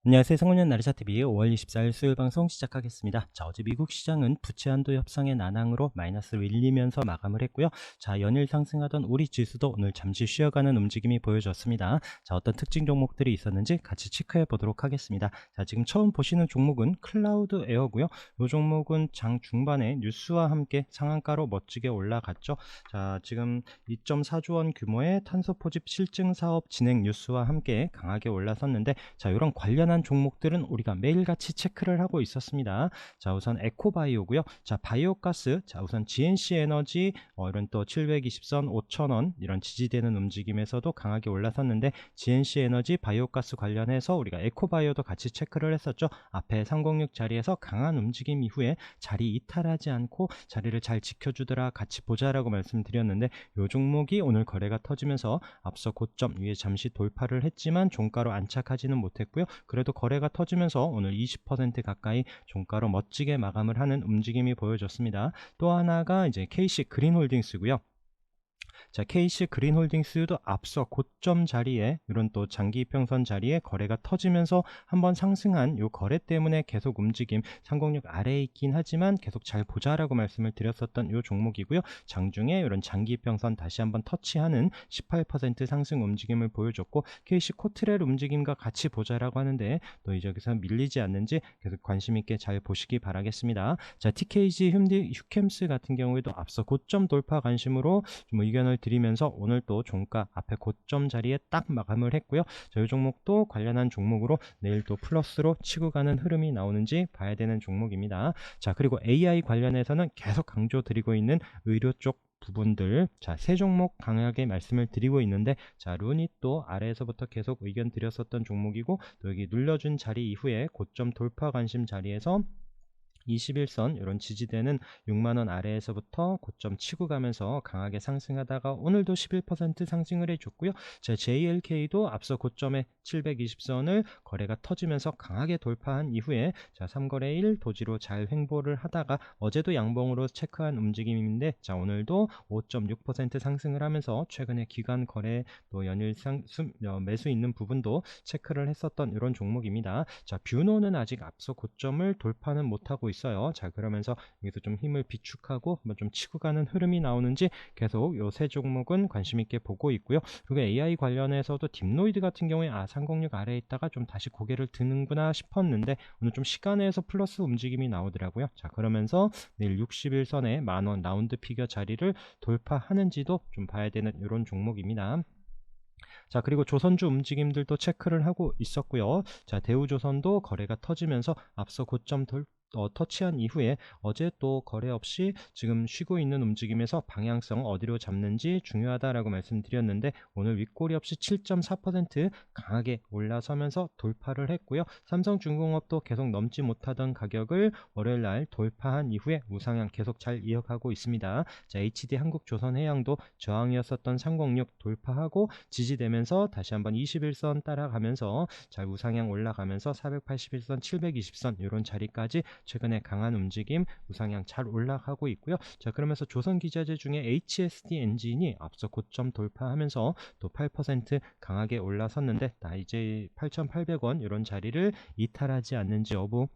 안녕하세요. 상권년 나르샤TV 5월 24일 수요일 방송 시작하겠습니다. 자, 어제 미국 시장은 부채 한도 협상의 난항으로 마이너스로 밀리면서 마감을 했고요. 자, 연일 상승하던 우리 지수도 오늘 잠시 쉬어가는 움직임이 보여졌습니다. 자, 어떤 특징 종목들이 있었는지 같이 체크해 보도록 하겠습니다. 자, 지금 처음 보시는 종목은 클라우드 에어고요. 이 종목은 장 중반에 뉴스와 함께 상한가로 멋지게 올라갔죠. 자, 지금 2.4조 원 규모의 탄소 포집 실증 사업 진행 뉴스와 함께 강하게 올라섰는데, 자, 이런 관련한 종목들은 우리가 매일같이 체크를 하고 있었습니다. 자, 우선 에코바이오고요. 자, 바이오가스, 자, 우선 GNC 에너지 이런 또 720선 5,000원 이런 지지되는 움직임에서도 강하게 올라섰는데, GNC 에너지 바이오가스 관련해서 우리가 에코바이오도 같이 체크를 했었죠. 앞에 306 자리에서 강한 움직임 이후에 자리 이탈하지 않고 자리를 잘 지켜주더라, 같이 보자라고 말씀드렸는데, 이 종목이 오늘 거래가 터지면서 앞서 고점 위에 잠시 돌파를 했지만 종가로 안착하지는 못했고요. 그래도 거래가 터지면서 오늘 20% 가까이 종가로 멋지게 마감을 하는 움직임이 보여졌습니다. 또 하나가 이제 KC 그린홀딩스고요. 자, KC 그린홀딩스도 앞서 고점 자리에 이런 또 장기 이평선 자리에 거래가 터지면서 한번 상승한 요 거래 때문에 계속 움직임, 306 아래에 있긴 하지만 계속 잘 보자라고 말씀을 드렸었던 요 종목이고요. 장중에 이런 장기 이평선 다시 한번 터치하는 18% 상승 움직임을 보여줬고, KC 코트렐 움직임과 같이 보자라고 하는데 또 이쪽에서 밀리지 않는지 계속 관심 있게 잘 보시기 바라겠습니다. 자, TKG 휴캠스 같은 경우에도 앞서 고점 돌파 관심으로 좀 의견을 드리면서 오늘 또 종가 앞에 고점 자리에 딱 마감을 했고요. 자, 이 종목도 관련한 종목으로 내일 또 플러스로 치고 가는 흐름이 나오는지 봐야 되는 종목입니다. 자, 그리고 AI 관련해서는 계속 강조드리고 있는 의료 쪽 부분들, 자, 세 종목 강하게 말씀을 드리고 있는데, 자, 룬이 또 아래에서부터 계속 의견 드렸었던 종목이고, 또 여기 눌려준 자리 이후에 고점 돌파 관심 자리에서 21선 이런 지지대는 6만원 아래에서부터 고점 치고 가면서 강하게 상승하다가 오늘도 11% 상승을 해줬고요. 자, JLK도 앞서 고점에 720선을 거래가 터지면서 강하게 돌파한 이후에 자, 3거래 1 도지로 잘 횡보를 하다가 어제도 양봉으로 체크한 움직임인데, 자, 오늘도 5.6% 상승을 하면서 최근에 기간 거래 또 연일 매수 있는 부분도 체크를 했었던 이런 종목입니다. 자, 뷰노는 아직 앞서 고점을 돌파는 못하고 있어요. 자, 그러면서 여기서 좀 힘을 비축하고 한번 좀 치고 가는 흐름이 나오는지 계속 요 세 종목은 관심 있게 보고 있고요. 그리고 AI 관련해서도 딥노이드 같은 경우에 306 아래에 있다가 좀 다시 고개를 드는구나 싶었는데 오늘 좀 시간에서 플러스 움직임이 나오더라고요. 자, 그러면서 내일 61선에 만원 라운드 피겨 자리를 돌파하는지도 좀 봐야 되는 이런 종목입니다. 자, 그리고 조선주 움직임들도 체크를 하고 있었고요. 자, 대우조선도 거래가 터지면서 앞서 고점 터치한 이후에 어제 또 거래 없이 지금 쉬고 있는 움직임에서 방향성 어디로 잡는지 중요하다라고 말씀드렸는데, 오늘 윗꼬리 없이 7.4% 강하게 올라서면서 돌파를 했고요. 삼성중공업도 계속 넘지 못하던 가격을 월요일날 돌파한 이후에 우상향 계속 잘 이어가고 있습니다. 자, HD 한국조선해양도 저항이었었던 306 돌파하고 지지되면서 다시 한번 21선 따라가면서 잘 우상향 올라가면서 481선 720선 이런 자리까지 최근에 강한 움직임 우상향 잘 올라가고 있고요. 자, 그러면서 조선기자재 중에 HSD 엔진이 앞서 고점 돌파하면서 또 8% 강하게 올라섰는데, 나 이제 8,800원 이런 자리를 이탈하지 않는지 여부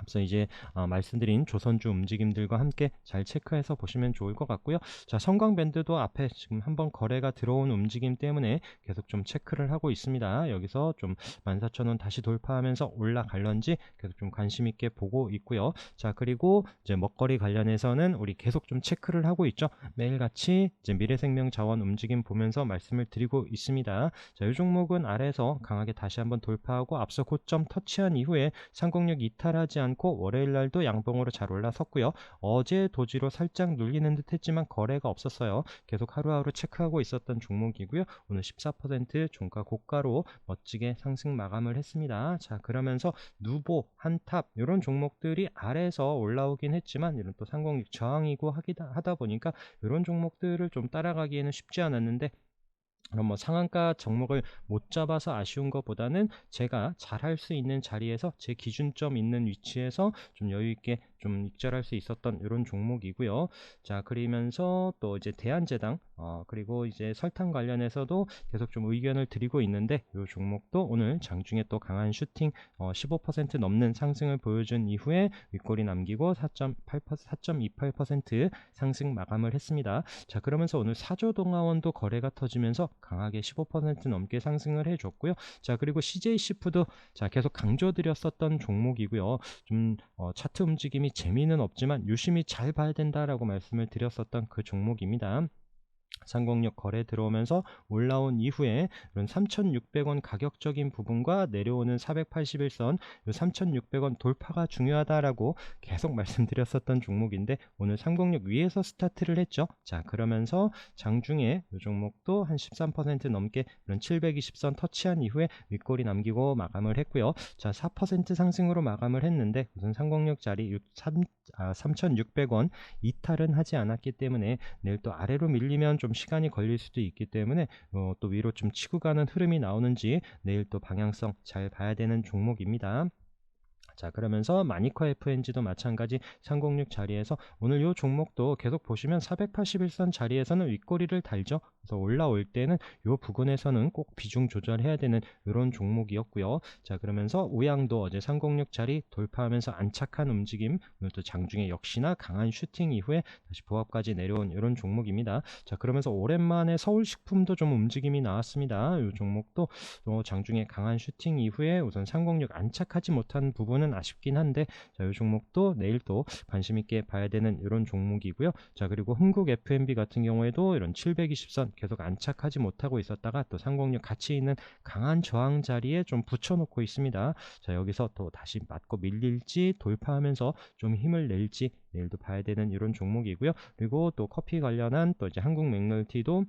앞서 이제 말씀드린 조선주 움직임들과 함께 잘 체크해서 보시면 좋을 것 같고요. 자, 성광밴드도 앞에 지금 한번 거래가 들어온 움직임 때문에 계속 좀 체크를 하고 있습니다. 여기서 좀 14,000원 다시 돌파하면서 올라갈런지 계속 좀 관심 있게 보고 있고요. 자, 그리고 이제 먹거리 관련해서는 우리 계속 좀 체크를 하고 있죠. 매일같이 이제 미래생명 자원 움직임 보면서 말씀을 드리고 있습니다. 자, 이 종목은 아래에서 강하게 다시 한번 돌파하고 앞서 고점 터치한 이후에 306 이탈하지 않고 월요일 날도 양봉으로 잘 올라섰고요. 어제 도지로 살짝 눌리는 듯 했지만 거래가 없었어요. 계속 하루하루 체크하고 있었던 종목이고요. 오늘 14% 종가 고가로 멋지게 상승 마감을 했습니다. 자, 그러면서 누보, 한탑 이런 종목들이 아래에서 올라오긴 했지만 이런 또 306 저항이고 하다 보니까 이런 종목들을 좀 따라가기에는 쉽지 않았는데, 그럼 뭐 상한가 종목을 못 잡아서 아쉬운 것보다는 제가 잘할 수 있는 자리에서 제 기준점 있는 위치에서 좀 여유 있게 좀 익절할 수 있었던 이런 종목이고요. 자, 그러면서 또 이제 대한제당 그리고 이제 설탕 관련해서도 계속 좀 의견을 드리고 있는데 이 종목도 오늘 장중에 또 강한 슈팅 15% 넘는 상승을 보여준 이후에 윗꼬리 남기고 4.28% 상승 마감을 했습니다. 자, 그러면서 오늘 사조동아원도 거래가 터지면서 강하게 15% 넘게 상승을 해줬고요. 자, 그리고 CJC푸드 자 계속 강조드렸었던 종목이고요. 좀 차트 움직임이 재미는 없지만 유심히 잘 봐야 된다라고 말씀을 드렸었던 그 종목입니다. 상공력 거래 들어오면서 올라온 이후에 이런 3,600원 가격적인 부분과 내려오는 481선 3,600원 돌파가 중요하다라고 계속 말씀드렸었던 종목인데 오늘 상공력 위에서 스타트를 했죠. 자, 그러면서 장중에 이 종목도 한 13% 넘게 이런 720선 터치한 이후에 윗꼬리 남기고 마감을 했고요. 자, 4% 상승으로 마감을 했는데 우선 상공력 자리 3,600원 이탈은 하지 않았기 때문에 내일 또 아래로 밀리면 좀 시간이 걸릴 수도 있기 때문에 또 위로 좀 치고 가는 흐름이 나오는지 내일 또 방향성 잘 봐야 되는 종목입니다. 자, 그러면서 마니커 FNG도 마찬가지 306 자리에서 오늘 이 종목도 계속 보시면 481선 자리에서는 윗꼬리를 달죠. 그래서 올라올 때는 이 부근에서는 꼭 비중 조절해야 되는 이런 종목이었고요. 자, 그러면서 우양도 어제 306 자리 돌파하면서 안착한 움직임, 오늘 또 장중에 역시나 강한 슈팅 이후에 다시 보합까지 내려온 이런 종목입니다. 자, 그러면서 오랜만에 서울식품도 좀 움직임이 나왔습니다. 이 종목도 장중에 강한 슈팅 이후에 우선 306 안착하지 못한 부분은 아쉽긴 한데 자, 이 종목도 내일 또 관심 있게 봐야 되는 이런 종목이고요. 자, 그리고 흥국 F&B 같은 경우에도 이런 720선 계속 안착하지 못하고 있었다가 또 306 같이 있는 강한 저항 자리에 좀 붙여놓고 있습니다. 자, 여기서 또 다시 맞고 밀릴지 돌파하면서 좀 힘을 낼지 내일도 봐야 되는 이런 종목이고요. 그리고 또 커피 관련한 또 이제 한국 맥널티도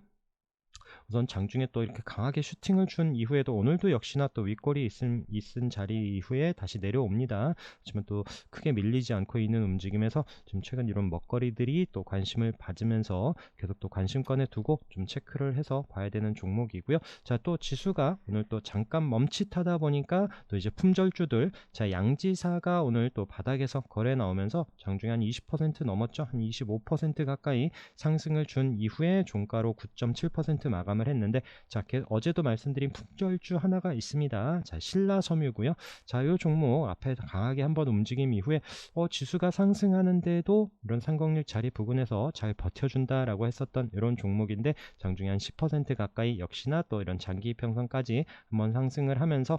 우선 장중에 또 이렇게 강하게 슈팅을 준 이후에도 오늘도 역시나 또 윗꼬리 있은 자리 이후에 다시 내려옵니다. 하지만 또 크게 밀리지 않고 있는 움직임에서 지금 최근 이런 먹거리들이 또 관심을 받으면서 계속 또 관심권에 두고 좀 체크를 해서 봐야 되는 종목이고요. 자, 또 지수가 오늘 또 잠깐 멈칫하다 보니까 또 이제 품절주들 자, 양지사가 오늘 또 바닥에서 거래 나오면서 장중에 한 20% 넘었죠. 한 25% 가까이 상승을 준 이후에 종가로 9.7% 마감을 했는데 자, 어제도 말씀드린 품절주 하나가 있습니다. 자, 신라섬유고요. 자, 이 종목 앞에 강하게 한번 움직임 이후에 지수가 상승하는데도 이런 상공률 자리 부근에서 잘 버텨준다라고 했었던 이런 종목인데 장중에 한 10% 가까이 역시나 또 이런 장기 평선까지 한번 상승을 하면서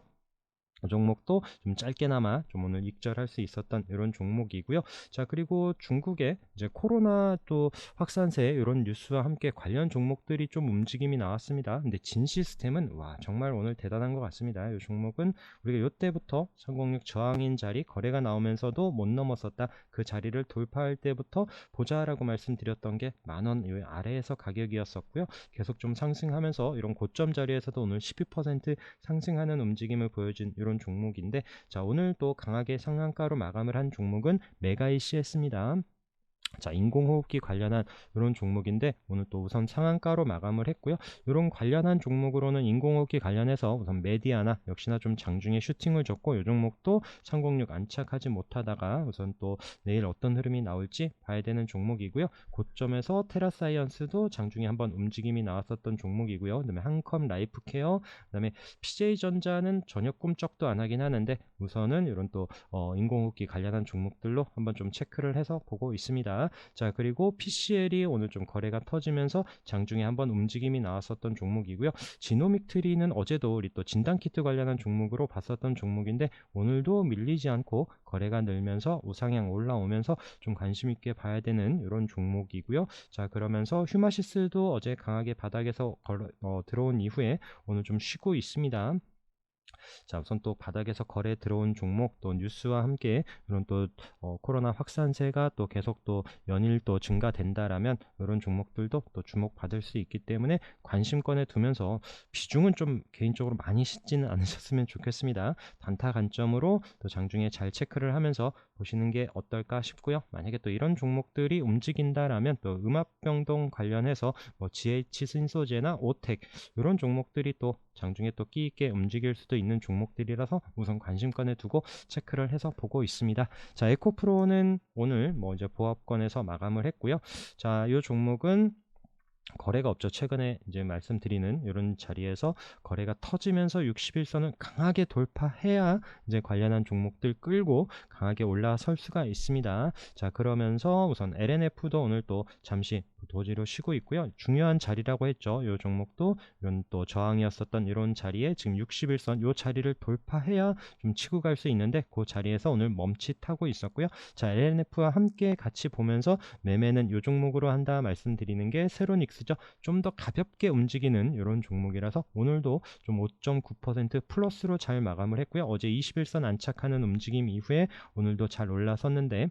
이 종목도 좀 짧게나마 좀 오늘 익절할 수 있었던 이런 종목이고요. 자, 그리고 중국의 이제 코로나 또 확산세 이런 뉴스와 함께 관련 종목들이 좀 움직임이 나왔습니다. 근데 진시스템은 와 정말 오늘 대단한 것 같습니다. 이 종목은 우리가 이때부터 306 저항인 자리 거래가 나오면서도 못 넘었었다. 그 자리를 돌파할 때부터 보자라고 말씀드렸던 게 10,000원 아래에서 가격이었었고요. 계속 좀 상승하면서 이런 고점 자리에서도 오늘 12% 상승하는 움직임을 보여준 이런 종목인데 자, 오늘 또 강하게 상한가로 마감을 한 종목은 메가이CS입니다. 자, 인공호흡기 관련한 이런 종목인데 오늘 또 우선 상한가로 마감을 했고요. 이런 관련한 종목으로는 인공호흡기 관련해서 우선 메디아나 역시나 좀 장중에 슈팅을 줬고 이 종목도 306 안착하지 못하다가 우선 또 내일 어떤 흐름이 나올지 봐야 되는 종목이고요. 고점에서 테라사이언스도 장중에 한번 움직임이 나왔었던 종목이고요. 그다음에 한컴 라이프케어, 그다음에 PJ전자는 전혀 꿈쩍도 안 하긴 하는데 우선은 이런 또 인공호흡기 관련한 종목들로 한번 좀 체크를 해서 보고 있습니다. 자, 그리고 PCL이 오늘 좀 거래가 터지면서 장중에 한번 움직임이 나왔었던 종목이고요. 지노믹트리는 어제도 우리 또 진단키트 관련한 종목으로 봤었던 종목인데 오늘도 밀리지 않고 거래가 늘면서 우상향 올라오면서 좀 관심 있게 봐야 되는 이런 종목이고요. 자, 그러면서 휴마시스도 어제 강하게 바닥에서 들어온 이후에 오늘 좀 쉬고 있습니다. 자, 우선 또 바닥에서 거래 들어온 종목 또 뉴스와 함께 이런 또 코로나 확산세가 또 계속 또 연일 또 증가된다라면 이런 종목들도 또 주목받을 수 있기 때문에 관심권에 두면서 비중은 좀 개인적으로 많이 싣지는 않으셨으면 좋겠습니다. 단타 관점으로 또 장중에 잘 체크를 하면서 보시는 게 어떨까 싶고요. 만약에 또 이런 종목들이 움직인다라면 또 음압병동 관련해서 뭐 GH 신소재나 오텍 이런 종목들이 또 장중에 또 끼 있게 움직일 수도 있는 종목들이라서 우선 관심권에 두고 체크를 해서 보고 있습니다. 자, 에코프로는 오늘 뭐 이제 보합권에서 마감을 했고요. 자, 이 종목은 거래가 없죠. 최근에 이제 말씀드리는 이런 자리에서 거래가 터지면서 60일선을 강하게 돌파해야 이제 관련한 종목들 끌고 강하게 올라설 수가 있습니다. 자, 그러면서 우선 LNF도 오늘 또 잠시 도지로 쉬고 있고요. 중요한 자리라고 했죠. 이 종목도 이런 또 저항이었었던 이런 자리에 지금 60일선 이 자리를 돌파해야 좀 치고 갈 수 있는데 그 자리에서 오늘 멈칫하고 있었고요. 자, LNF와 함께 같이 보면서 매매는 이 종목으로 한다 말씀드리는 게 세로닉스죠. 좀 더 가볍게 움직이는 이런 종목이라서 오늘도 좀 5.9% 플러스로 잘 마감을 했고요. 어제 21선 안착하는 움직임 이후에 오늘도 잘 올라섰는데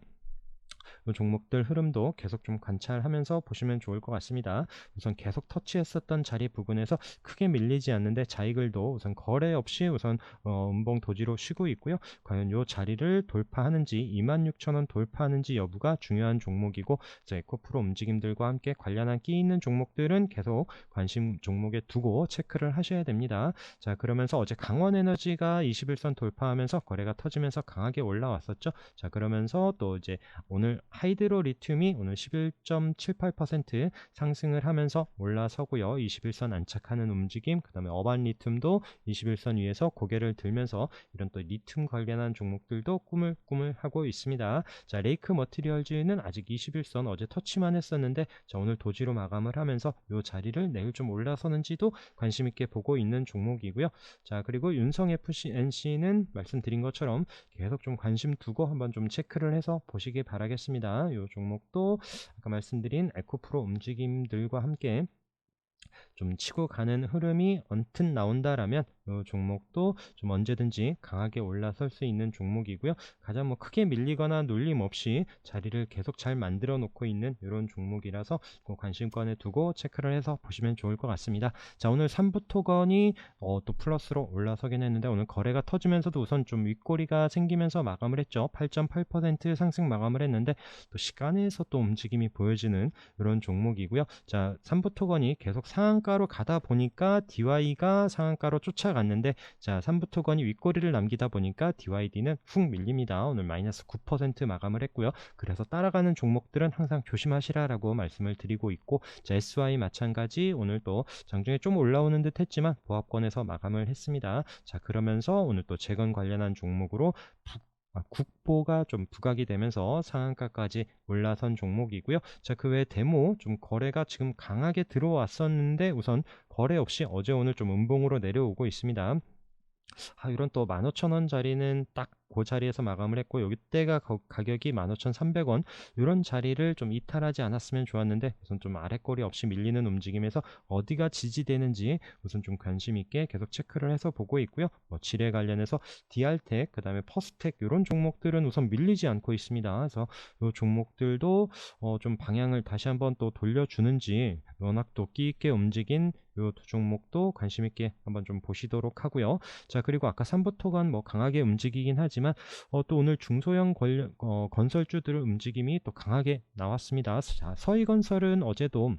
이 종목들 흐름도 계속 좀 관찰하면서 보시면 좋을 것 같습니다. 우선 계속 터치했었던 자리 부근에서 크게 밀리지 않는데 자이글도 우선 거래 없이 우선 음봉 도지로 쉬고 있고요. 과연 이 자리를 돌파하는지 26,000원 돌파하는지 여부가 중요한 종목이고 에코프로 움직임들과 함께 관련한 끼 있는 종목들은 계속 관심 종목에 두고 체크를 하셔야 됩니다. 자, 그러면서 어제 강원에너지가 21선 돌파하면서 거래가 터지면서 강하게 올라왔었죠. 자, 그러면서 또 이제 오늘 하이드로 리튬이 오늘 11.78% 상승을 하면서 올라서고요. 21선 안착하는 움직임, 그 다음에 어반 리튬도 21선 위에서 고개를 들면서 이런 또 리튬 관련한 종목들도 꾸물꾸물하고 있습니다. 자, 레이크 머티리얼즈는 아직 21선 어제 터치만 했었는데 자, 오늘 도지로 마감을 하면서 이 자리를 내일 좀 올라서는지도 관심 있게 보고 있는 종목이고요. 자, 그리고 윤성 FNC는 말씀드린 것처럼 계속 좀 관심 두고 한번 좀 체크를 해서 보시기 바라겠습니다. 이 종목도 아까 말씀드린 에코프로 움직임들과 함께 좀 치고 가는 흐름이 언뜻 나온다라면 이 종목도 좀 언제든지 강하게 올라설 수 있는 종목이고요. 가장 뭐 크게 밀리거나 눌림 없이 자리를 계속 잘 만들어 놓고 있는 이런 종목이라서 그 관심권에 두고 체크를 해서 보시면 좋을 것 같습니다. 자, 오늘 삼부토건이 또 플러스로 올라서긴 했는데 오늘 거래가 터지면서도 우선 좀 윗꼬리가 생기면서 마감을 했죠. 8.8% 상승 마감을 했는데 또 시간에서 또 움직임이 보여지는 이런 종목이고요. 자, 삼부토건이 계속 상한가로 가다 보니까 DY가 상한가로 쫓아갔는데 자, 삼부토건이 윗꼬리를 남기다 보니까 DYD는 훅 밀립니다. 오늘 마이너스 9% 마감을 했고요. 그래서 따라가는 종목들은 항상 조심하시라라고 말씀을 드리고 있고 자, SY 마찬가지 오늘 또 장중에 좀 올라오는 듯 했지만 보합권에서 마감을 했습니다. 자, 그러면서 오늘 또 재건 관련한 종목으로 국보가 좀 부각이 되면서 상한가까지 올라선 종목이고요. 자, 그 외에 데모 좀 거래가 지금 강하게 들어왔었는데 우선 거래 없이 어제 오늘 좀 음봉으로 내려오고 있습니다. 이런 또 15,000원 자리는 딱 그 자리에서 마감을 했고 여기 때가 가격이 15,300원 이런 자리를 좀 이탈하지 않았으면 좋았는데 우선 좀 아랫꼬리 없이 밀리는 움직임에서 어디가 지지되는지 우선 좀 관심 있게 계속 체크를 해서 보고 있고요. 뭐 지뢰 관련해서 DR텍 그 다음에 퍼스텍 이런 종목들은 우선 밀리지 않고 있습니다. 그래서 이 종목들도 좀 방향을 다시 한번 또 돌려주는지 워낙 또 끼 있게 움직인 이 두 종목도 관심 있게 한번 좀 보시도록 하고요. 자, 그리고 아까 삼부토건 뭐 강하게 움직이긴 하지만 또 오늘 중소형 건설주들 움직임이 또 강하게 나왔습니다. 자, 서희건설은 어제도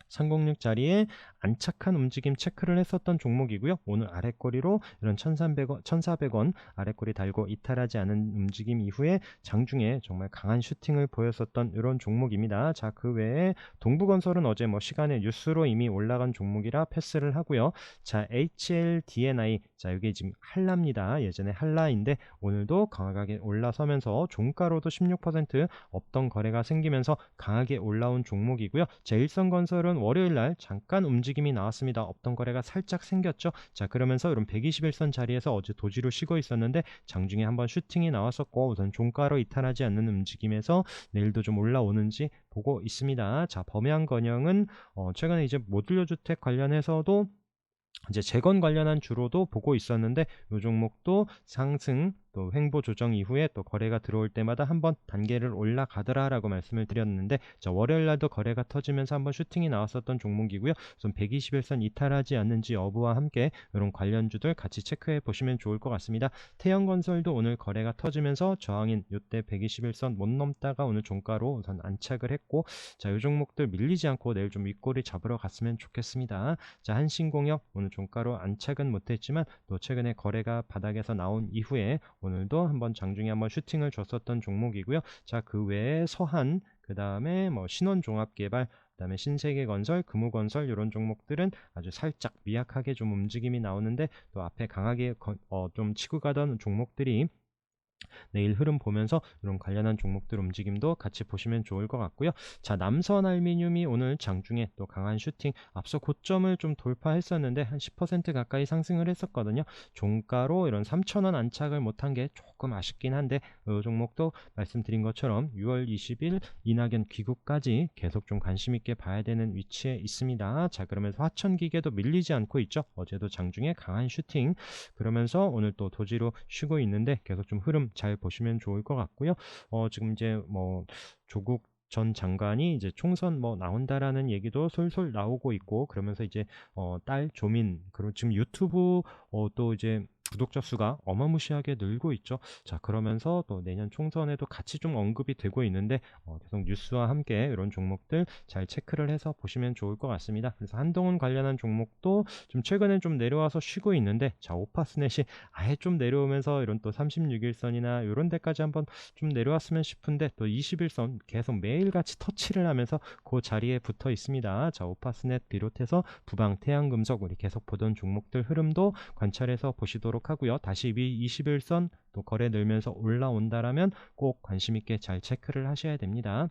306 자리에 안착한 움직임 체크를 했었던 종목이고요. 오늘 아랫꼬리로 이런 1,300원, 1,400원 아랫꼬리 달고 이탈하지 않은 움직임 이후에 장중에 정말 강한 슈팅을 보였었던 이런 종목입니다. 자, 그 외에 동부건설은 어제 뭐 시간에 뉴스로 이미 올라간 종목이라 패스를 하고요. 자, HLDNI 자, 이게 지금 한라입니다. 예전에 한라인데 오늘도 강하게 올라서면서 종가로도 16% 없던 거래가 생기면서 강하게 올라온 종목이고요. 자, 일성건설은 월요일날 잠깐 움직임이 나왔습니다. 없던 거래가 살짝 생겼죠. 자, 그러면서 이런 121선 자리에서 어제 도지로 쉬고 있었는데 장중에 한번 슈팅이 나왔었고 우선 종가로 이탈하지 않는 움직임에서 내일도 좀 올라오는지 보고 있습니다. 자, 범양건영은 최근에 이제 모듈러 주택 관련해서도 이제 재건 관련한 주로도 보고 있었는데 이 종목도 상승 또 횡보 조정 이후에 또 거래가 들어올 때마다 한번 단계를 올라가더라라고 말씀을 드렸는데, 자, 월요일 날도 거래가 터지면서 한번 슈팅이 나왔었던 종목이고요. 우선 121선 이탈하지 않는지 여부와 함께 이런 관련주들 같이 체크해 보시면 좋을 것 같습니다. 태영건설도 오늘 거래가 터지면서 저항인 이때 121선 못 넘다가 오늘 종가로 우선 안착을 했고, 자, 이 종목들 밀리지 않고 내일 좀 윗꼬리 잡으러 갔으면 좋겠습니다. 자, 한신공업 오늘 종가로 안착은 못했지만 또 최근에 거래가 바닥에서 나온 이후에 오늘도 한번 장중에 한번 슈팅을 줬었던 종목이고요. 자, 그 외에 서한, 그 다음에 뭐 신원종합개발, 그다음에 신세계건설, 금호건설 이런 종목들은 아주 살짝 미약하게 좀 움직임이 나오는데, 또 앞에 강하게 좀 치고 가던 종목들이 내일 흐름 보면서 이런 관련한 종목들 움직임도 같이 보시면 좋을 것 같고요. 자, 남선알미늄이 오늘 장중에 또 강한 슈팅, 앞서 고점을 좀 돌파했었는데 한 10% 가까이 상승을 했었거든요. 종가로 이런 3,000원 안착을 못한 게 조금 아쉽긴 한데, 이 종목도 말씀드린 것처럼 6월 20일 이낙연 귀국까지 계속 좀 관심 있게 봐야 되는 위치에 있습니다. 자, 그러면서 화천기계도 밀리지 않고 있죠. 어제도 장중에 강한 슈팅, 그러면서 오늘 또 도지로 쉬고 있는데 계속 좀 흐름 잘 보시면 좋을 것 같고요. 지금 이제 뭐 조국 전 장관이 이제 총선 뭐 나온다라는 얘기도 솔솔 나오고 있고, 그러면서 이제 딸 조민, 그리고 지금 유튜브 또 이제 구독자 수가 어마무시하게 늘고 있죠. 자, 그러면서 또 내년 총선에도 같이 좀 언급이 되고 있는데, 계속 뉴스와 함께 이런 종목들 잘 체크를 해서 보시면 좋을 것 같습니다. 그래서 한동훈 관련한 종목도 좀 최근에 좀 내려와서 쉬고 있는데, 자, 오파스넷이 아예 좀 내려오면서 이런 또 36일선이나 이런 데까지 한번 좀 내려왔으면 싶은데, 또 21선 계속 매일같이 터치를 하면서 그 자리에 붙어 있습니다. 자, 오파스넷 비롯해서 부방, 태양금속, 우리 계속 보던 종목들 흐름도 관찰해서 보시도록 하고요. 다시 21선 또 거래 늘면서 올라온다라면 꼭 관심 있게 잘 체크를 하셔야 됩니다.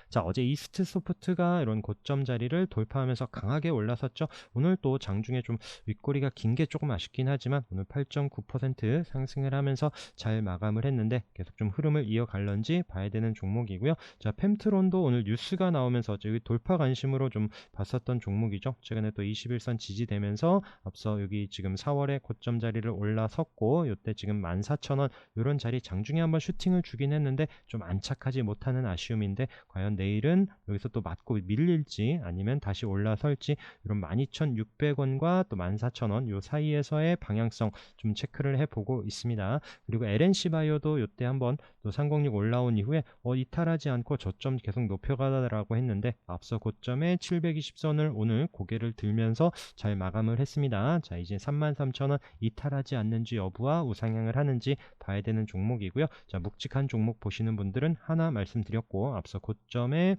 자, 어제 이스트 소프트가 이런 고점 자리를 돌파하면서 강하게 올라섰죠. 오늘 또 장중에 좀 윗꼬리가 긴 게 조금 아쉽긴 하지만 오늘 8.9% 상승을 하면서 잘 마감을 했는데, 계속 좀 흐름을 이어갈런지 봐야 되는 종목이고요. 자, 펜트론도 오늘 뉴스가 나오면서 여기 돌파 관심으로 좀 봤었던 종목이죠. 최근에 또 21선 지지되면서 앞서 여기 지금 4월에 고점 자리를 올라섰고, 이때 지금 14,000원 이런 자리 장중에 한번 슈팅을 주긴 했는데 좀 안착하지 못하는 아쉬움인데, 과연 내일은 여기서 또 맞고 밀릴지 아니면 다시 올라설지, 이런 12,600원과 또 14,000원 요 사이에서의 방향성 좀 체크를 해보고 있습니다. 그리고 LNC바이오도 이때 한번 또 306 올라온 이후에 이탈하지 않고 저점 계속 높여가라고 했는데, 앞서 고점에 720선을 오늘 고개를 들면서 잘 마감을 했습니다. 자, 이제 33,000원 이탈하지 않는지 여부와 우상향을 하는지 봐야 되는 종목이고요. 자, 묵직한 종목 보시는 분들은 하나 말씀드렸고, 앞서 고점에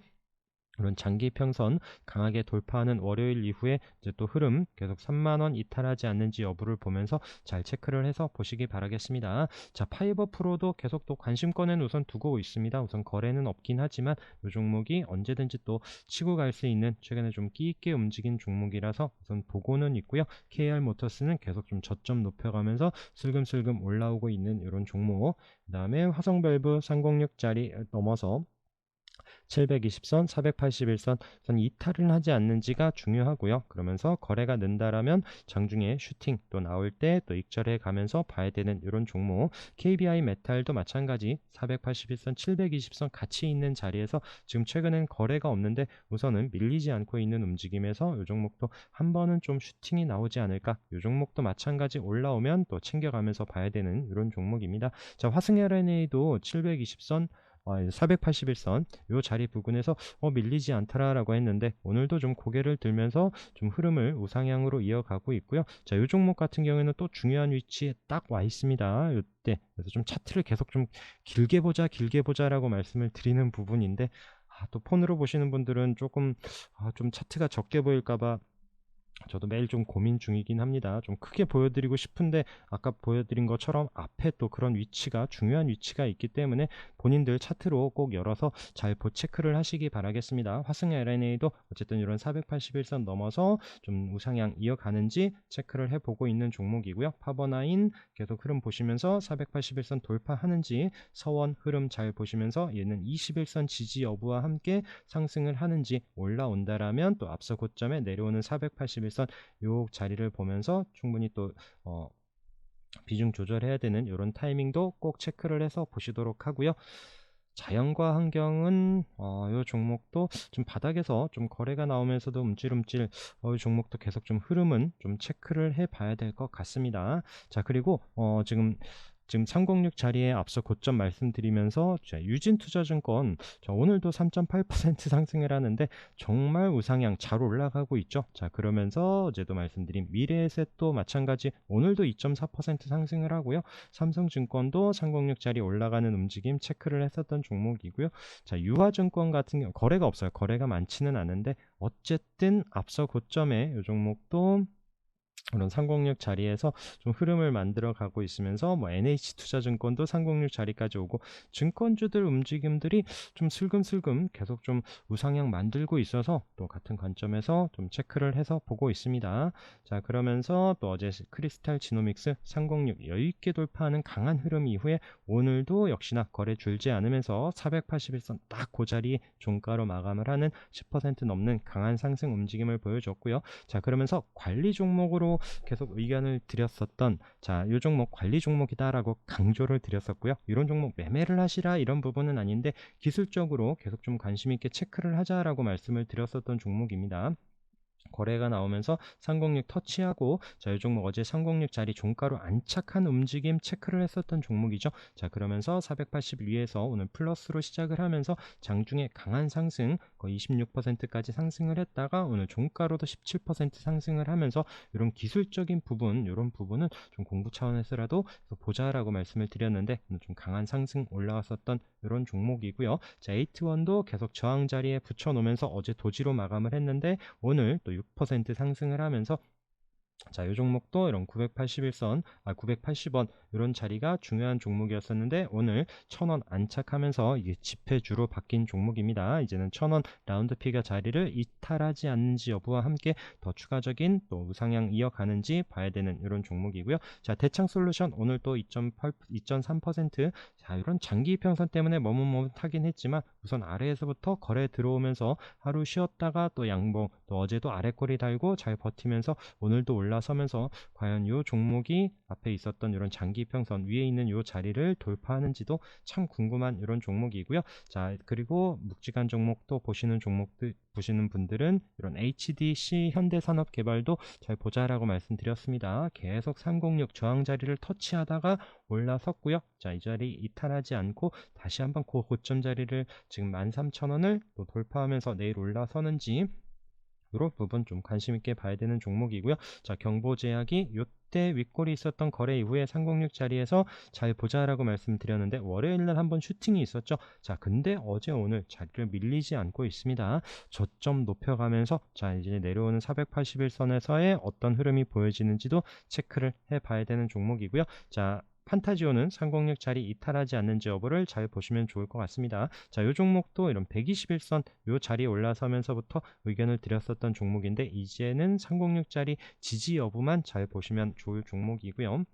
이런 장기 평선 강하게 돌파하는 월요일 이후에 이제 또 흐름 계속 3만원 이탈하지 않는지 여부를 보면서 잘 체크를 해서 보시기 바라겠습니다. 자, 파이버 프로도 계속 또 관심권은 우선 두고 있습니다. 우선 거래는 없긴 하지만 이 종목이 언제든지 또 치고 갈 수 있는 최근에 좀 끼 있게 움직인 종목이라서 우선 보고는 있고요. KR모터스는 계속 좀 저점 높여가면서 슬금슬금 올라오고 있는 이런 종목, 그 다음에 화성밸브 306짜리 넘어서 720선, 481선 선 이탈을 하지 않는지가 중요하고요. 그러면서 거래가 는다라면 장중에 슈팅 또 나올 때 또 익절해 가면서 봐야 되는 이런 종목, KBI 메탈도 마찬가지 481선, 720선 같이 있는 자리에서 지금 최근엔 거래가 없는데 우선은 밀리지 않고 있는 움직임에서 이 종목도 한 번은 좀 슈팅이 나오지 않을까, 이 종목도 마찬가지 올라오면 또 챙겨가면서 봐야 되는 이런 종목입니다. 자, 화승RNA도 720선 481선 요 자리 부근에서 밀리지 않더라라고 했는데, 오늘도 좀 고개를 들면서 좀 흐름을 우상향으로 이어가고 있고요. 자, 요 종목 같은 경우에는 또 중요한 위치에 딱 와 있습니다. 요때 그래서 좀 차트를 계속 좀 길게 보자라고 말씀을 드리는 부분인데, 또 폰으로 보시는 분들은 조금 좀 차트가 적게 보일까봐 저도 매일 좀 고민 중이긴 합니다. 좀 크게 보여드리고 싶은데 아까 보여드린 것처럼 앞에 또 그런 위치가, 중요한 위치가 있기 때문에 본인들 차트로 꼭 열어서 잘 보체크를 하시기 바라겠습니다. 화승 LNA도 어쨌든 이런 481선 넘어서 좀 우상향 이어가는지 체크를 해보고 있는 종목이고요. 파버나인 계속 흐름 보시면서 481선 돌파하는지, 서원 흐름 잘 보시면서 얘는 21선 지지 여부와 함께 상승을 하는지, 올라온다라면 또 앞서 고점에 내려오는 481선 요 자리를 보면서 충분히 또 비중 조절해야 되는 이런 타이밍도 꼭 체크를 해서 보시도록 하고요. 자연과 환경은 이 종목도 좀 바닥에서 좀 거래가 나오면서도 움찔움찔 이 종목도 계속 좀 흐름은 좀 체크를 해 봐야 될 것 같습니다. 자, 그리고 지금 306 자리에 앞서 고점 말씀드리면서 유진투자증권 오늘도 3.8% 상승을 하는데 정말 우상향 잘 올라가고 있죠. 자, 그러면서 어제도 말씀드린 미래에셋도 마찬가지 오늘도 2.4% 상승을 하고요. 삼성증권도 306 자리 올라가는 움직임 체크를 했었던 종목이고요. 자, 유화증권 같은 경우 거래가 없어요. 거래가 많지는 않은데 어쨌든 앞서 고점에 이 종목도 그런 306 자리에서 좀 흐름을 만들어 가고 있으면서 뭐 NH투자증권도 306 자리까지 오고 증권주들 움직임들이 좀 슬금슬금 계속 좀 우상향 만들고 있어서 또 같은 관점에서 좀 체크를 해서 보고 있습니다. 자, 그러면서 또 어제 크리스탈 지노믹스 306 여유있게 돌파하는 강한 흐름 이후에 오늘도 역시나 거래 줄지 않으면서 481선 딱 그 자리에 종가로 마감을 하는 10% 넘는 강한 상승 움직임을 보여줬고요. 자, 그러면서 관리 종목으로 계속 의견을 드렸었던 이 종목 관리 종목이다라고 강조를 드렸었고요. 이런 종목 매매를 하시라 이런 부분은 아닌데 기술적으로 계속 좀 관심 있게 체크를 하자라고 말씀을 드렸었던 종목입니다. 거래가 나오면서 306 터치하고 이 종목 어제 306 자리 종가로 안착한 움직임 체크를 했었던 종목이죠. 자, 그러면서 480 위에서 오늘 플러스로 시작을 하면서 장중에 강한 상승 거의 26%까지 상승을 했다가 오늘 종가로도 17% 상승을 하면서 이런 기술적인 부분 이런 부분은 좀 공부 차원에서라도 보자라고 말씀을 드렸는데 오늘 좀 강한 상승 올라왔었던 이런 종목이고요. 자, 에이트원도 계속 저항 자리에 붙여놓으면서 어제 도지로 마감을 했는데 오늘 또 6% 상승을 하면서 이 종목도 이런 981선, 980원 이런 자리가 중요한 종목이었었는데 오늘 1000원 안착하면서 이게 지폐주로 바뀐 종목입니다. 이제는 1000원 라운드피겨 자리를 이탈하지 않는지 여부와 함께 더 추가적인 또 우상향 이어가는지 봐야 되는 이런 종목이고요. 자, 대창솔루션 오늘 또 2.3% 이런 장기 이평선 때문에 머뭇머뭇하긴 했지만 우선 아래에서부터 거래 들어오면서 하루 쉬었다가 또 양봉 또 어제도 아래꼬리 달고 잘 버티면서 오늘도 올라서면서 과연 이 종목이 앞에 있었던 이런 장기 이평선 위에 있는 이 자리를 돌파하는지도 참 궁금한 이런 종목이고요. 자, 그리고 묵직한 종목도 보시는 분들은 이런 HDC 현대산업개발도 잘 보자라고 말씀드렸습니다. 계속 306 저항 자리를 터치하다가 올라섰고요. 자, 이 자리 이탈하지 않고 다시 한번 고점 자리를 지금 13,000원을 또 돌파하면서 내일 올라서는지 이런 부분 좀 관심 있게 봐야 되는 종목이고요. 자, 경보제약이 이때 윗골이 있었던 거래 이후에 306 자리에서 잘 보자라고 말씀드렸는데 월요일날 한번 슈팅이 있었죠. 자, 근데 어제 오늘 자리를 밀리지 않고 있습니다. 저점 높여가면서 자, 이제 내려오는 481선에서의 어떤 흐름이 보여지는지도 체크를 해 봐야 되는 종목이고요. 자, 판타지오는 306 자리 이탈하지 않는지 여부를 잘 보시면 좋을 것 같습니다. 자, 이 종목도 이런 121선 이 자리에 올라서면서부터 의견을 드렸었던 종목인데 이제는 306 자리 지지 여부만 잘 보시면 좋을 종목이고요.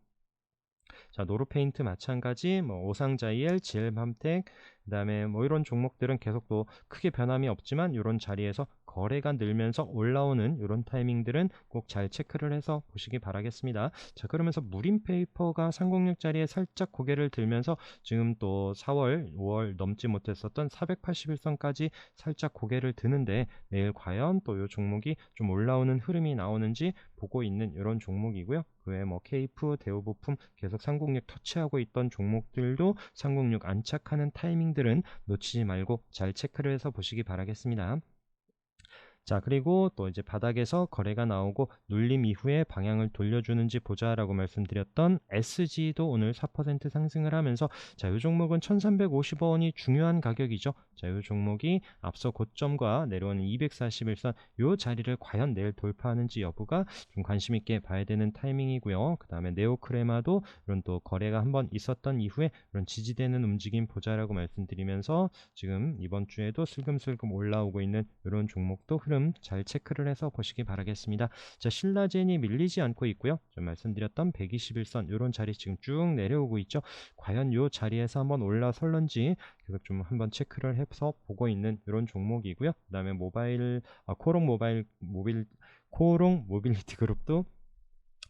자, 노르페인트 마찬가지, 오상자이엘, GL팜텍, 그다음에 이런 종목들은 계속 또 크게 변함이 없지만 이런 자리에서 거래가 늘면서 올라오는 이런 타이밍들은 꼭 잘 체크를 해서 보시기 바라겠습니다. 자, 그러면서 무림페이퍼가 306 자리에 살짝 고개를 들면서 지금 또 4월, 5월 넘지 못했었던 481선까지 살짝 고개를 드는데 내일 과연 또 이 종목이 좀 올라오는 흐름이 나오는지 보고 있는 이런 종목이고요. 그 외에 케이프, 대우부품 계속 306 터치하고 있던 종목들도 306 안착하는 타이밍들은 놓치지 말고 잘 체크를 해서 보시기 바라겠습니다. 자, 그리고 또 이제 바닥에서 거래가 나오고 눌림 이후에 방향을 돌려주는지 보자라고 말씀드렸던 SG도 오늘 4% 상승을 하면서 자, 이 종목은 1350원이 중요한 가격이죠. 자, 이 종목이 앞서 고점과 내려오는 241선 이 자리를 과연 내일 돌파하는지 여부가 좀 관심 있게 봐야 되는 타이밍이고요. 그 다음에 네오크레마도 이런 또 거래가 한번 있었던 이후에 이런 지지되는 움직임 보자라고 말씀드리면서 지금 이번 주에도 슬금슬금 올라오고 있는 이런 종목도 흐름 잘 체크를 해서 보시기 바라겠습니다. 자, 신라젠이 밀리지 않고 있고요. 좀 말씀드렸던 121선 이런 자리 지금 쭉 내려오고 있죠. 과연 이 자리에서 한번 올라설런지 계속 좀 한번 체크를 해서 보고 있는 이런 종목이고요. 그 다음에 코롱 모빌리티 그룹도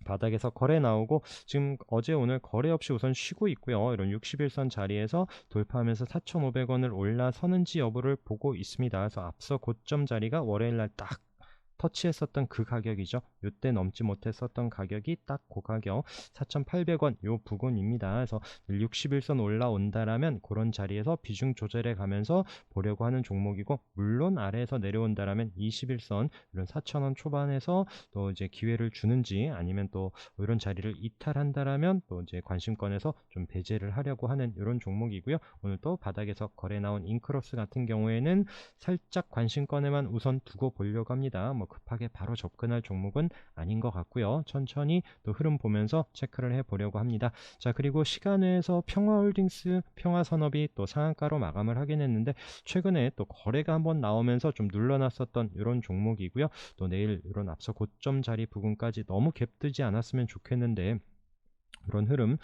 바닥에서 거래 나오고 지금 어제 오늘 거래 없이 우선 쉬고 있고요. 이런 60일선 자리에서 돌파하면서 4,500원을 올라서는지 여부를 보고 있습니다. 그래서 앞서 고점 자리가 월요일 날 딱 터치했었던 그 가격이죠. 이때 넘지 못했었던 가격이 딱 그 가격 4,800원 요 부근입니다. 그래서 60일선 올라온다라면 그런 자리에서 비중 조절해 가면서 보려고 하는 종목이고, 물론 아래에서 내려온다라면 21선 이런 4,000원 초반에서 또 이제 기회를 주는지, 아니면 또 이런 자리를 이탈한다라면 또 이제 관심권에서 좀 배제를 하려고 하는 이런 종목이고요. 오늘 또 바닥에서 거래 나온 인크로스 같은 경우에는 살짝 관심권에만 우선 두고 보려고 합니다. 뭐 급하게 바로 접근할 종목은 아닌 것 같고요. 천천히 또 흐름 보면서 체크를 해 보려고 합니다. 자, 그리고 시간외에서 평화홀딩스, 평화산업이 또 상한가로 마감을 하긴 했는데, 최근에 또 거래가 한번 나오면서 좀 눌러놨었던 이런 종목이고요. 또 내일 이런 앞서 고점 자리 부근까지 너무 갭 뜨지 않았으면 좋겠는데, 이런 흐름,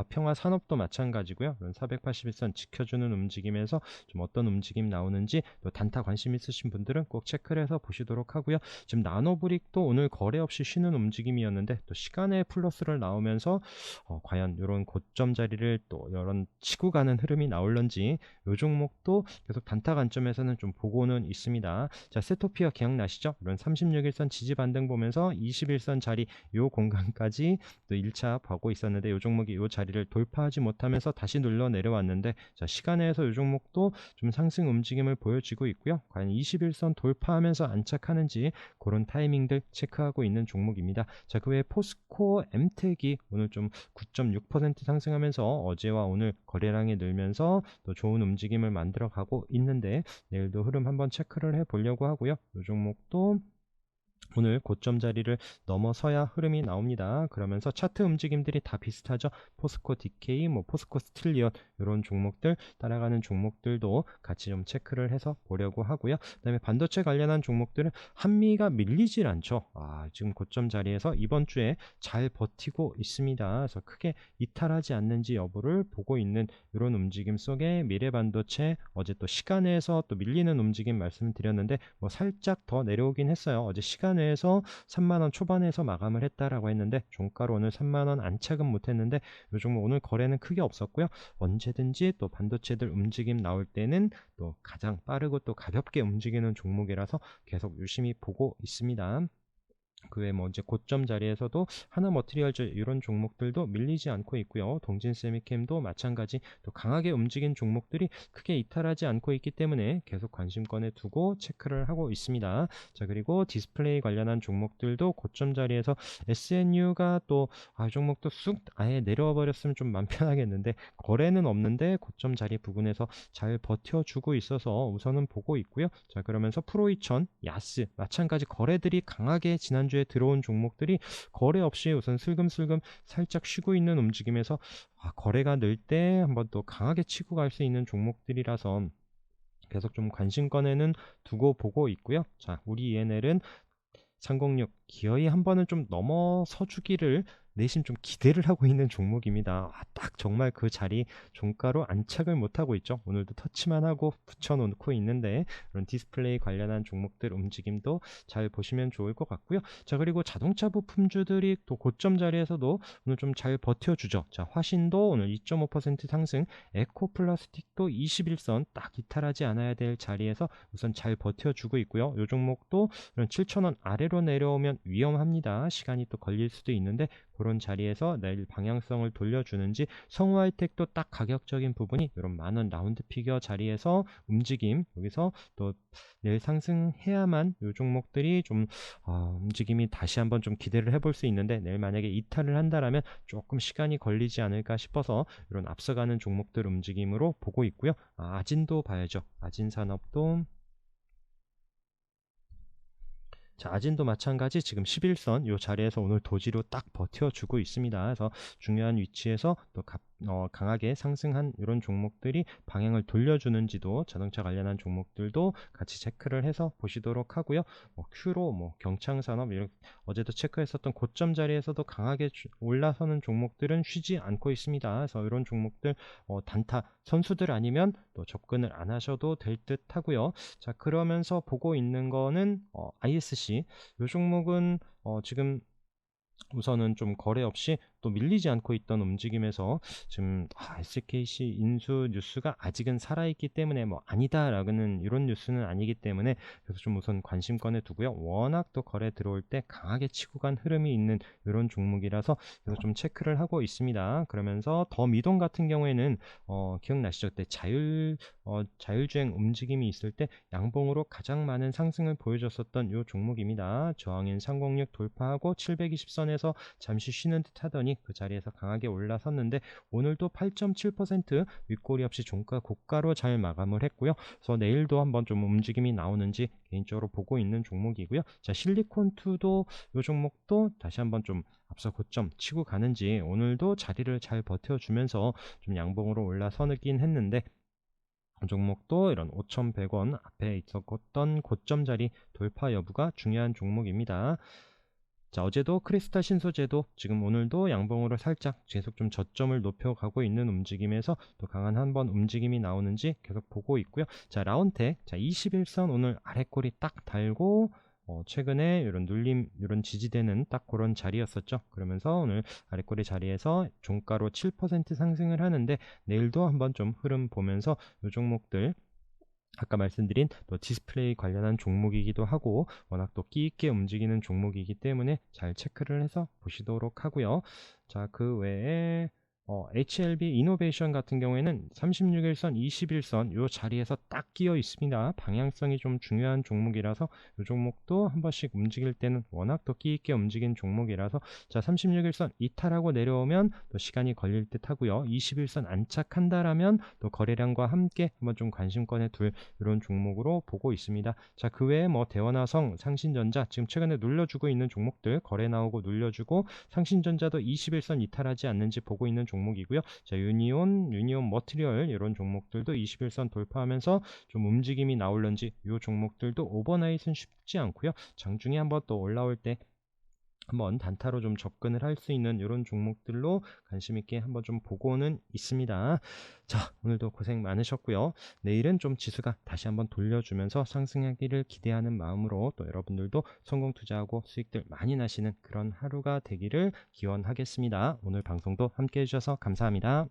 평화산업도 마찬가지고요. 이런 481선 지켜주는 움직임에서 좀 어떤 움직임 나오는지 또 단타 관심 있으신 분들은 꼭 체크를 해서 보시도록 하고요. 지금 나노브릭도 오늘 거래 없이 쉬는 움직임이었는데, 또 시간의 플러스를 나오면서 과연 이런 고점 자리를 또 이런 치고 가는 흐름이 나올런지, 이 종목도 계속 단타 관점에서는 좀 보고는 있습니다. 자, 세토피아 기억나시죠? 이런 36일선 지지 반등 보면서 21선 자리 요 공간까지 또 1차 가고 있었는데, 이 종목이 이 자리를 돌파하지 못하면서 다시 눌러 내려왔는데, 자, 시간에서 이 종목도 좀 상승 움직임을 보여지고 있고요. 과연 21선 돌파하면서 안착하는지 그런 타이밍들 체크하고 있는 종목입니다. 자, 그 외에 포스코 엠텍이 오늘 좀 9.6% 상승하면서 어제와 오늘 거래량이 늘면서 또 좋은 움직임을 만들어 가고 있는데, 내일도 흐름 한번 체크를 해 보려고 하고요. 이 종목도 오늘 고점 자리를 넘어서야 흐름이 나옵니다. 그러면서 차트 움직임들이 다 비슷하죠. 포스코 DK, 뭐 포스코 스틸리온, 이런 종목들 따라가는 종목들도 같이 좀 체크를 해서 보려고 하고요. 그다음에 반도체 관련한 종목들은 한미가 밀리질 않죠. 지금 고점 자리에서 이번 주에 잘 버티고 있습니다. 그래서 크게 이탈하지 않는지 여부를 보고 있는 이런 움직임 속에 미래반도체, 어제 또 시간에서 또 밀리는 움직임 말씀드렸는데, 뭐 살짝 더 내려오긴 했어요. 어제 시간에서 3만원 초반에서 마감을 했다라고 했는데, 종가로 오늘 3만원 안착은 못했는데, 요 종목 오늘 거래는 크게 없었고요. 언제든지 또 반도체들 움직임 나올 때는 또 가장 빠르고 또 가볍게 움직이는 종목이라서 계속 유심히 보고 있습니다. 그 외에 뭐 이제 고점 자리에서도 하나 머티리얼즈 이런 종목들도 밀리지 않고 있고요. 동진 세미캠도 마찬가지 또 강하게 움직인 종목들이 크게 이탈하지 않고 있기 때문에 계속 관심권에 두고 체크를 하고 있습니다. 자, 그리고 디스플레이 관련한 종목들도 고점 자리에서 SNU가 또 종목도 쑥 아예 내려와 버렸으면 좀 맘 편하겠는데, 거래는 없는데 고점 자리 부근에서 잘 버텨주고 있어서 우선은 보고 있고요. 자, 그러면서 프로이천, 야스 마찬가지 거래들이 강하게 지난주에 들어온 종목들이 거래 없이 우선 슬금슬금 살짝 쉬고 있는 움직임에서 거래가 늘 때 한번 또 강하게 치고 갈 수 있는 종목들이라서 계속 좀 관심권에는 두고 보고 있고요. 자, 우리 ENL은 306 기어이 한 번은 좀 넘어서 주기를 내심 좀 기대를 하고 있는 종목입니다. 딱 정말 그 자리 종가로 안착을 못하고 있죠. 오늘도 터치만 하고 붙여놓고 있는데, 그런 디스플레이 관련한 종목들 움직임도 잘 보시면 좋을 것 같고요. 자, 그리고 자동차 부품주들이 또 고점 자리에서도 오늘 좀 잘 버텨주죠. 자, 화신도 오늘 2.5% 상승, 에코플라스틱도 21선 딱 이탈하지 않아야 될 자리에서 우선 잘 버텨주고 있고요. 이 종목도 7,000원 아래로 내려오면 위험합니다. 시간이 또 걸릴 수도 있는데, 그런 자리에서 내일 방향성을 돌려주는지, 성우하이텍도 딱 가격적인 부분이 이런 만원 라운드 피겨 자리에서 움직임, 여기서 또 내일 상승해야만 이 종목들이 좀 움직임이 다시 한번 좀 기대를 해볼 수 있는데, 내일 만약에 이탈을 한다라면 조금 시간이 걸리지 않을까 싶어서 이런 앞서가는 종목들 움직임으로 보고 있고요. 아진도 봐야죠. 아진산업도, 자, 아진도 마찬가지 지금 11선 이 자리에서 오늘 도지로 딱 버텨주고 있습니다. 그래서 중요한 위치에서 또 강하게 상승한 이런 종목들이 방향을 돌려주는지도, 자동차 관련한 종목들도 같이 체크를 해서 보시도록 하고요. 큐로, 경창산업, 이런 어제도 체크했었던 고점 자리에서도 강하게 올라서는 종목들은 쉬지 않고 있습니다. 그래서 이런 종목들 단타 선수들 아니면 또 접근을 안 하셔도 될 듯 하고요. 자, 그러면서 보고 있는 거는 ISC, 이 종목은 지금 우선은 좀 거래 없이 또 밀리지 않고 있던 움직임에서 지금 SKC 인수 뉴스가 아직은 살아있기 때문에 뭐 아니다라는 이런 뉴스는 아니기 때문에 그래서 좀 우선 관심권에 두고요. 워낙 또 거래 들어올 때 강하게 치고 간 흐름이 있는 이런 종목이라서 그래서 좀 체크를 하고 있습니다. 그러면서 더 미동 같은 경우에는 기억나시죠? 그때 자율주행 움직임이 있을 때 양봉으로 가장 많은 상승을 보여줬었던 이 종목입니다. 저항인 306 돌파하고 720선에서 잠시 쉬는 듯 하더니 그 자리에서 강하게 올라섰는데 오늘도 8.7% 윗꼬리 없이 종가 고가로 잘 마감을 했고요. 그래서 내일도 한번 좀 움직임이 나오는지 개인적으로 보고 있는 종목이고요. 자, 실리콘2도 이 종목도 다시 한번 좀 앞서 고점 치고 가는지 오늘도 자리를 잘 버텨주면서 좀 양봉으로 올라서긴 했는데 종목도 이런 5,100원 앞에 있었던 고점 자리 돌파 여부가 중요한 종목입니다. 자, 어제도 크리스탈 신소재도 지금 오늘도 양봉으로 살짝 계속 좀 저점을 높여가고 있는 움직임에서 또 강한 한번 움직임이 나오는지 계속 보고 있고요. 자, 라운텍, 자, 21선 오늘 아래꼬리 딱 달고 최근에 이런 눌림, 이런 지지되는 딱 그런 자리였었죠. 그러면서 오늘 아래꼬리 자리에서 종가로 7% 상승을 하는데 내일도 한번 좀 흐름 보면서 이 종목들 아까 말씀드린 또 디스플레이 관련한 종목이기도 하고 워낙 또 끼 있게 움직이는 종목이기 때문에 잘 체크를 해서 보시도록 하고요. 자, 그 외에 HLB 이노베이션 같은 경우에는 36일선, 21선 이 자리에서 딱 끼어 있습니다. 방향성이 좀 중요한 종목이라서 이 종목도 한 번씩 움직일 때는 워낙 더 끼 있게 움직이는 종목이라서 자, 36일선 이탈하고 내려오면 또 시간이 걸릴 듯 하고요. 21선 안착한다라면 또 거래량과 함께 한번 좀 관심권에 둘 이런 종목으로 보고 있습니다. 자, 그 외에 뭐 대원화성, 상신전자 지금 최근에 눌려주고 있는 종목들 거래 나오고 눌려주고 상신전자도 21선 이탈하지 않는지 보고 있는 종목이고요. 자, 유니온 머티리얼 이런 종목들도 21선 돌파하면서 좀 움직임이 나올런지 이 종목들도 오버나잇은 쉽지 않고요. 장중에 한번 또 올라올 때 한번 단타로 좀 접근을 할 수 있는 이런 종목들로 관심 있게 한번 좀 보고는 있습니다. 자, 오늘도 고생 많으셨고요. 내일은 좀 지수가 다시 한번 돌려주면서 상승하기를 기대하는 마음으로 또 여러분들도 성공 투자하고 수익들 많이 나시는 그런 하루가 되기를 기원하겠습니다. 오늘 방송도 함께 해주셔서 감사합니다.